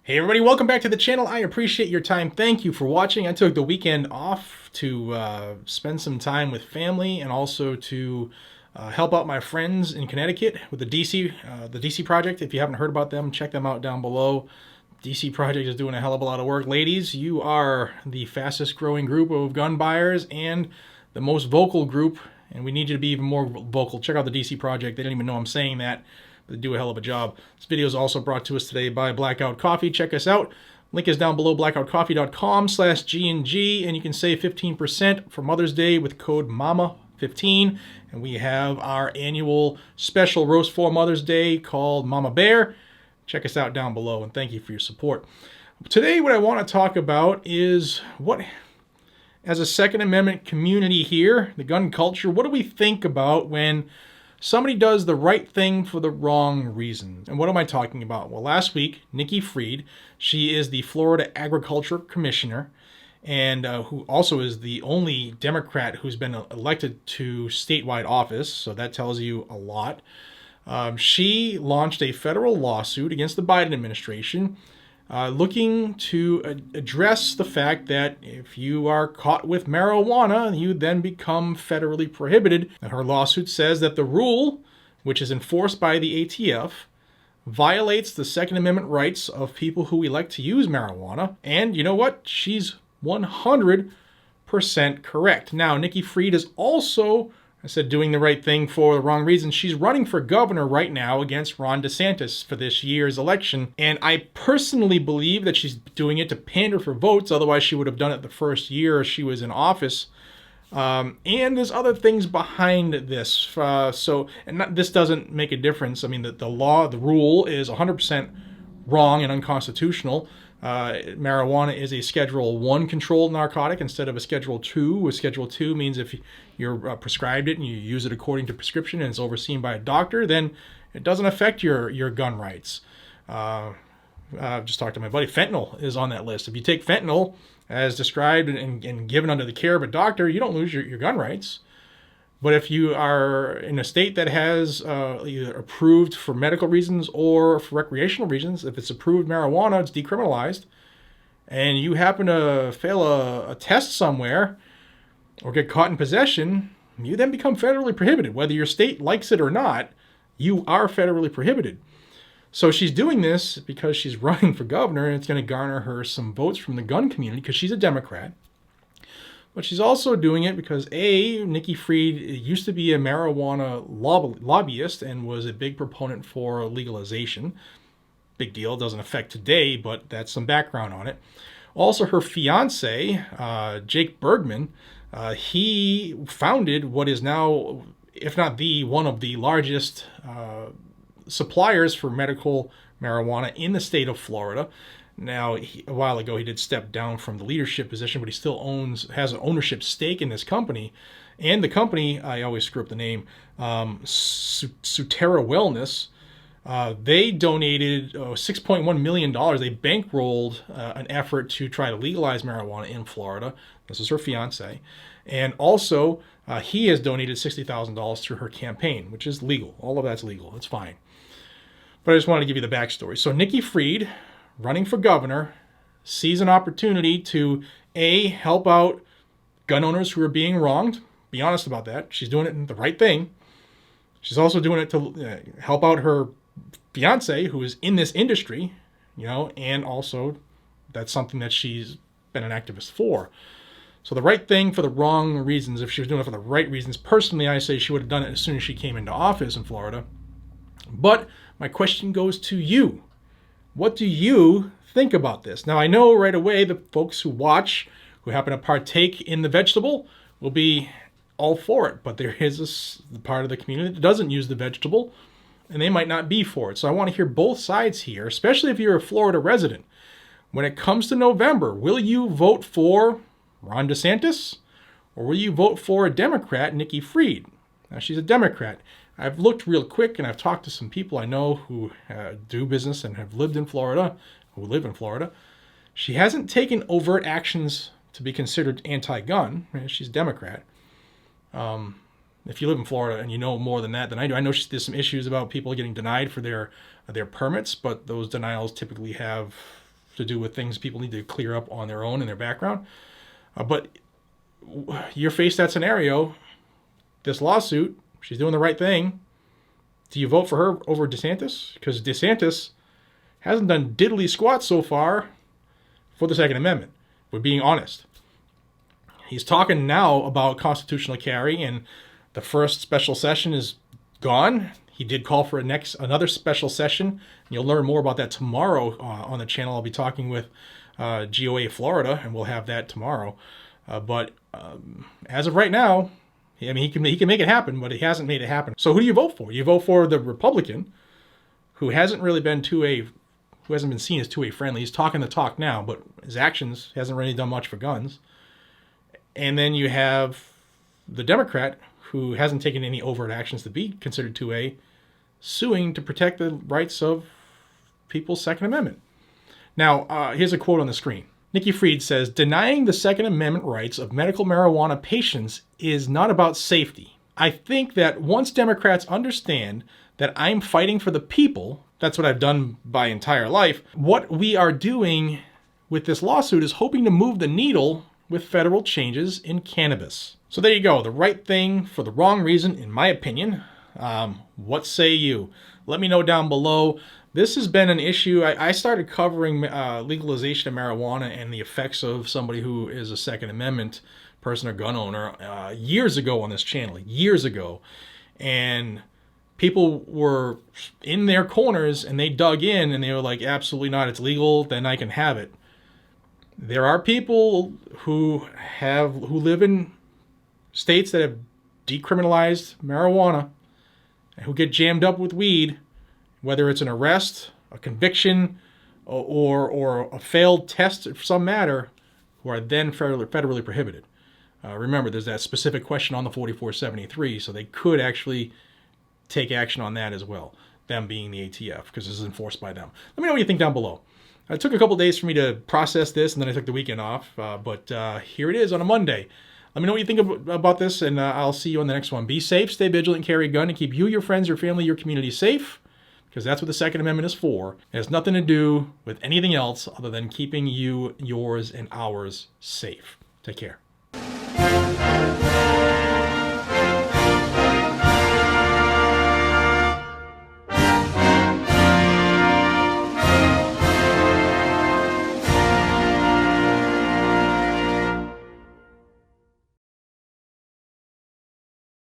Hey everybody, welcome back to the channel. I appreciate your time. Thank you for watching. I took the weekend off to spend some time with family and also to help out my friends in Connecticut with the DC project. If you haven't heard about them, check them out down below. DC project is doing a hell of a lot of work. Ladies, you are the fastest growing group of gun buyers and the most vocal group, and we need you to be even more vocal. Check out the DC project. They didn't even know I'm saying that. They do a hell of a job. This video is also brought to us today by Blackout Coffee. Check us out. Link is down below, blackoutcoffee.com/GNG, and you can save 15% for Mother's Day with code MAMA15. And we have our annual special roast for Mother's Day called Mama Bear. Check us out down below, and thank you for your support. Today, what I want to talk about is what, as a Second Amendment community here, the gun culture, what do we think about when somebody does the right thing for the wrong reasons? And what am I talking about? Well, last week, Nikki Fried, she is the Florida Agriculture Commissioner, and who also is the only Democrat who's been elected to statewide office, so that tells you a lot. She launched a federal lawsuit against the Biden administration looking to address the fact that if you are caught with marijuana, you then become federally prohibited. And her lawsuit says that the rule, which is enforced by the ATF, violates the Second Amendment rights of people who elect to use marijuana. And you know what? She's 100% correct. Now, Nikki Fried is also, I said, doing the right thing for the wrong reason. She's running for governor right now against Ron DeSantis for this year's election. And I personally believe that she's doing it to pander for votes. Otherwise, she would have done it the first year she was in office. And there's other things behind this. This doesn't make a difference. I mean, the rule is 100% wrong and unconstitutional. Marijuana is a Schedule I controlled narcotic instead of a Schedule II. A Schedule II means if you're prescribed it and you use it according to prescription and it's overseen by a doctor, then it doesn't affect your gun rights. I've just talked to my buddy. Fentanyl is on that list. If you take fentanyl as described and given under the care of a doctor, you don't lose your gun rights. But if you are in a state that has either approved for medical reasons or for recreational reasons, if it's approved marijuana, it's decriminalized, and you happen to fail a test somewhere or get caught in possession, you then become federally prohibited. Whether your state likes it or not, you are federally prohibited. So she's doing this because she's running for governor, and it's going to garner her some votes from the gun community because she's a Democrat. But she's also doing it because, A, Nikki Fried used to be a marijuana lobbyist and was a big proponent for legalization. Big deal. Doesn't affect today, but that's some background on it. Also, her fiance, Jake Bergman, he founded what is now, if not one of the largest suppliers for medical marijuana in the state of Florida. Now, a while ago, he did step down from the leadership position, but he still has an ownership stake in this company. And the company, I always screw up the name, Sutera Wellness, they donated $6.1 million. They bankrolled an effort to try to legalize marijuana in Florida. This is her fiance. And also, he has donated $60,000 through her campaign, which is legal. All of that's legal. It's fine. But I just wanted to give you the backstory. So Nikki Fried, running for governor, sees an opportunity to, A, help out gun owners who are being wronged. Be honest about that. She's doing it the right thing. She's also doing it to help out her fiance, who is in this industry, and also that's something that she's been an activist for. So the right thing for the wrong reasons. If she was doing it for the right reasons, personally, I say she would have done it as soon as she came into office in Florida. But my question goes to you. What do you think about this? Now, I know right away the folks who watch, who happen to partake in the vegetable, will be all for it. But there is a part of the community that doesn't use the vegetable, and they might not be for it. So I want to hear both sides here, especially if you're a Florida resident. When it comes to November, will you vote for Ron DeSantis, or will you vote for a Democrat, Nikki Fried? Now, she's a Democrat. I've looked real quick, and I've talked to some people I know who do business and have lived in Florida, who live in Florida. She hasn't taken overt actions to be considered anti-gun. She's Democrat. If you live in Florida and you know more than that than I do, I know there's some issues about people getting denied for their permits, but those denials typically have to do with things people need to clear up on their own in their background. But you're faced that scenario, this lawsuit, she's doing the right thing. Do you vote for her over DeSantis? Because DeSantis hasn't done diddly squat so far for the Second Amendment. We're being honest. He's talking now about constitutional carry, and the first special session is gone. He did call for another special session. And you'll learn more about that tomorrow on the channel. I'll be talking with GOA Florida, and we'll have that tomorrow. But as of right now, I mean, he can make it happen, but he hasn't made it happen. So who do you vote for? You vote for the Republican, who hasn't really been who hasn't been seen as 2A friendly. He's talking the talk now, but his actions hasn't really done much for guns. And then you have the Democrat, who hasn't taken any overt actions to be considered 2A, suing to protect the rights of people's Second Amendment. Now, here's a quote on the screen. Nikki Fried says, "Denying the Second Amendment rights of medical marijuana patients is not about safety. I think that once Democrats understand that I'm fighting for the people, that's what I've done my entire life, what we are doing with this lawsuit is hoping to move the needle with federal changes in cannabis." So there you go. The right thing for the wrong reason, in my opinion. What say you? Let me know down below. This has been an issue. I started covering legalization of marijuana and the effects of somebody who is a Second Amendment person or gun owner years ago on this channel, years ago. And people were in their corners and they dug in and they were like, absolutely not, it's legal, then I can have it. There are people who live in states that have decriminalized marijuana and who get jammed up with weed, whether it's an arrest, a conviction, or a failed test of some matter, who are then federally prohibited. Remember, there's that specific question on the 4473, so they could actually take action on that as well, them being the ATF, because this is enforced by them. Let me know what you think down below. It took a couple days for me to process this, and then I took the weekend off, but here it is on a Monday. Let me know what you think about this, and I'll see you on the next one. Be safe, stay vigilant, carry a gun, and keep you, your friends, your family, your community safe, because that's what the Second Amendment is for. It has nothing to do with anything else other than keeping you, yours, and ours safe. Take care.